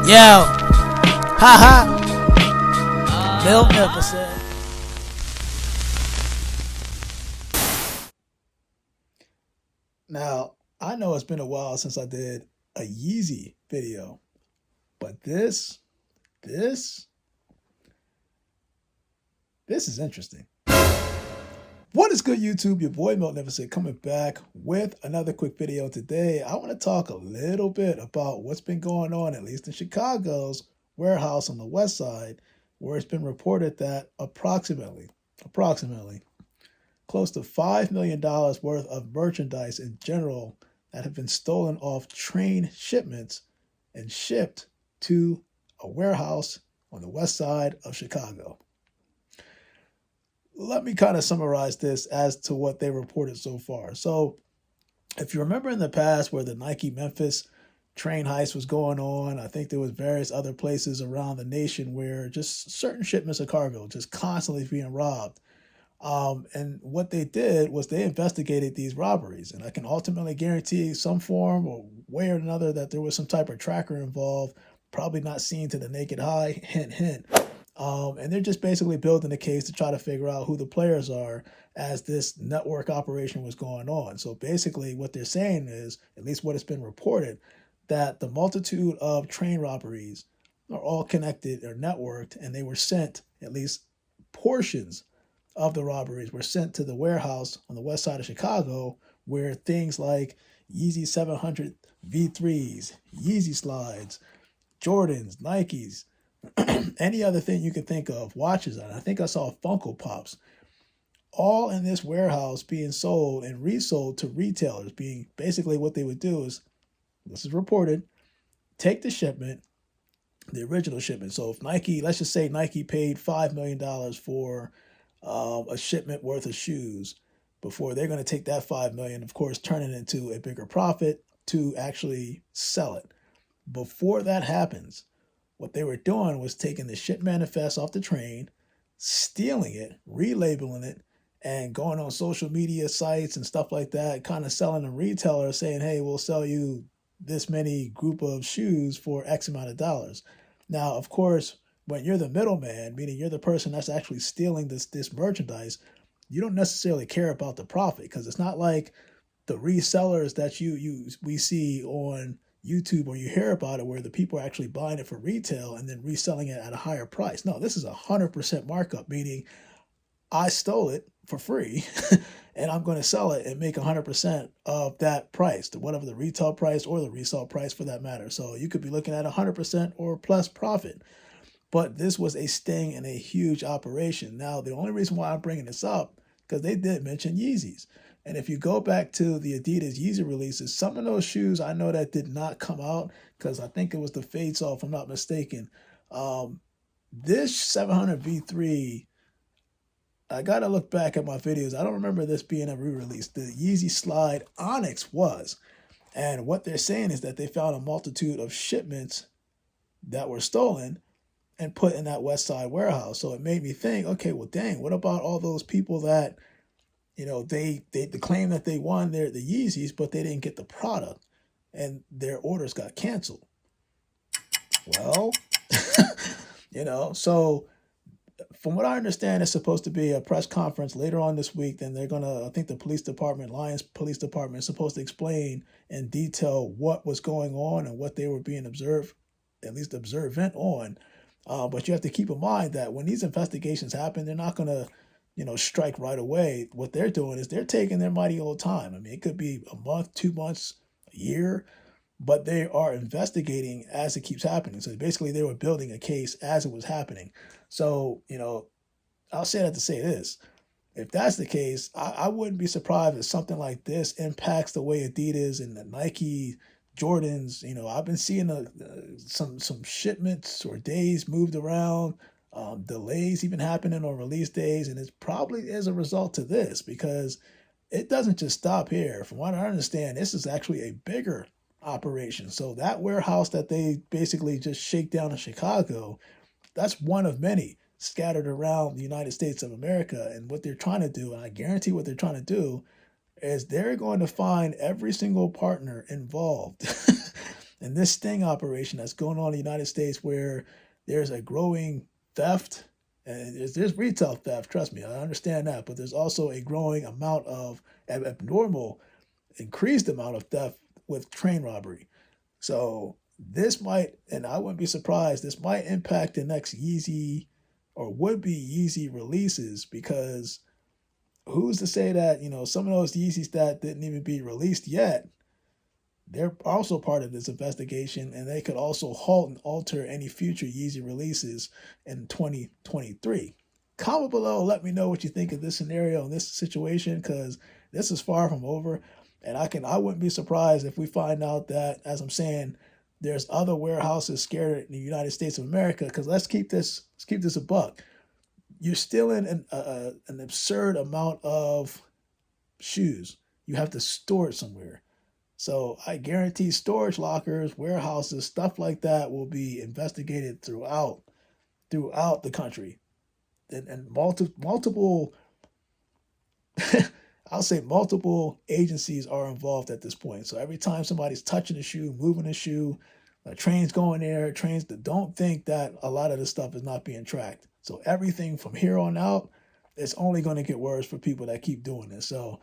Yo, ha. They'll never say. Now, I know it's been a while since I did a Yeezy video, but this is interesting. What is good, YouTube? Your boy Milton Never Said coming back with another quick video today. I want to talk a little bit about what's been going on, at least in Chicago's warehouse on the west side, where it's been reported that approximately close to $5 million worth of merchandise in general that have been stolen off train shipments and shipped to a warehouse on the west side of Chicago. Let me kind of summarize this as to what they reported so far. So if you remember in the past where the Nike Memphis train heist was going on, I think there was various other places around the nation where just certain shipments of cargo just constantly being robbed. And what they did was they investigated these robberies, and I can ultimately guarantee some form or way or another that there was some type of tracker involved, probably not seen to the naked eye, hint, hint. And they're just basically building a case to try to figure out who the players are as this network operation was going on. So basically what they're saying is, at least what has been reported, that the multitude of train robberies are all connected or networked, and they were sent, at least portions of the robberies were sent to the warehouse on the west side of Chicago, where things like Yeezy 700 V3s, Yeezy slides, Jordans, Nikes, any other thing you could think of, watches, and I think I saw Funko Pops, all in this warehouse being sold and resold to retailers. Being basically what they would do is, this is reported, take the shipment, the original shipment. So if Nike, let's just say Nike paid $5 million for a shipment worth of shoes, before they're going to take that $5 million, of course, turn it into a bigger profit to actually sell it. Before that happens, what they were doing was taking the ship manifest off the train, stealing it, relabeling it, and going on social media sites and stuff like that, kind of selling to retailers saying, hey, we'll sell you this many group of shoes for X amount of dollars. Now, of course, when you're the middleman, meaning you're the person that's actually stealing this merchandise, you don't necessarily care about the profit, because it's not like the resellers that we see on YouTube or you hear about it, where the people are actually buying it for retail and then reselling it at a higher price. No, this is 100% markup, meaning I stole it for free and I'm going to sell it and make 100% of that price, to whatever the retail price or the resale price for that matter. So you could be looking at 100% or plus profit. But this was a sting and a huge operation. Now, the only reason why I'm bringing this up, because they did mention Yeezys. And if you go back to the Adidas Yeezy releases, some of those shoes I know that did not come out, because I think it was the Fade Saw, if I'm not mistaken. This 700 V3, I got to look back at my videos. I don't remember this being a re-release. The Yeezy Slide Onyx was. And what they're saying is that they found a multitude of shipments that were stolen and put in that west side warehouse. So it made me think, okay, well, dang, what about all those people that, you know, they claim that they won the Yeezys, but they didn't get the product and their orders got canceled? Well, you know, so from what I understand, it's supposed to be a press conference later on this week. Then they're going to, I think the police department, Lyons Police Department, is supposed to explain in detail what was going on and what they were being observed, at least observant on. But you have to keep in mind that when these investigations happen, they're not going to, you know, strike right away. What they're doing is they're taking their mighty old time. I mean, it could be a month, 2 months, a year, but they are investigating as it keeps happening. So basically they were building a case as it was happening. So, you know, I'll say that to say this. If that's the case, I wouldn't be surprised if something like this impacts the way Adidas and the Nike Jordans, you know, I've been seeing some shipments or days moved around, delays even happening on release days, and it's probably as a result of this, because it doesn't just stop here. From what I understand, this is actually a bigger operation. So that warehouse that they basically just shake down in Chicago, that's one of many scattered around the United States of America. And what they're trying to do, and I guarantee what they're trying to do, is they're going to find every single partner involved And this sting operation that's going on in the United States, where there's a growing theft, and there's retail theft, trust me, I understand that, but there's also a growing amount of abnormal, increased amount of theft with train robbery. So this might, and I wouldn't be surprised, this might impact the next Yeezy or would be Yeezy releases, because who's to say that, some of those Yeezys that didn't even be released yet, they're also part of this investigation, and they could also halt and alter any future Yeezy releases in 2023. Comment below, let me know what you think of this scenario and this situation, because this is far from over. And I wouldn't be surprised if we find out that, as I'm saying, there's other warehouses scattered in the United States of America. Because let's keep this a buck. You're stealing an absurd amount of shoes. You have to store it somewhere. So I guarantee storage lockers, warehouses, stuff like that will be investigated throughout the country, and multiple I'll say multiple agencies are involved at this point. So every time somebody's touching a shoe, moving a shoe, trains going there, trains that don't think that a lot of this stuff is not being tracked. So everything from here on out, it's only going to get worse for people that keep doing this. So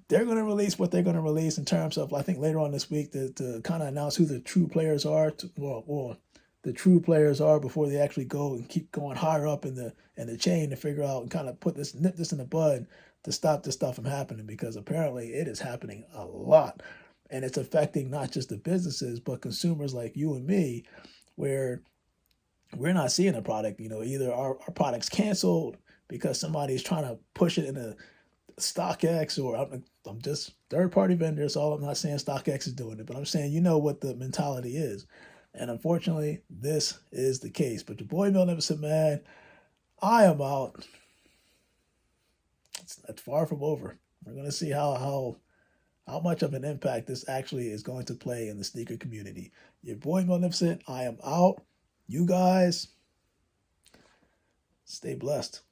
they're going to release what they're going to release in terms of, I think, later on this week to kind of announce who the true players are, or the true players are, before they actually go and keep going higher up in the chain to figure out and kind of nip this in the bud to stop this stuff from happening, because apparently it is happening a lot, and it's affecting not just the businesses but consumers like you and me, where we're not seeing a product. Either our product's canceled because somebody's trying to push it in a StockX, or I'm just third-party vendors. I'm not saying StockX is doing it, but I'm saying what the mentality is. And unfortunately, this is the case. But your boy Magnificent Man, I am out. That's far from over. We're going to see how much of an impact this actually is going to play in the sneaker community. Your boy Magnificent, I am out. You guys, stay blessed.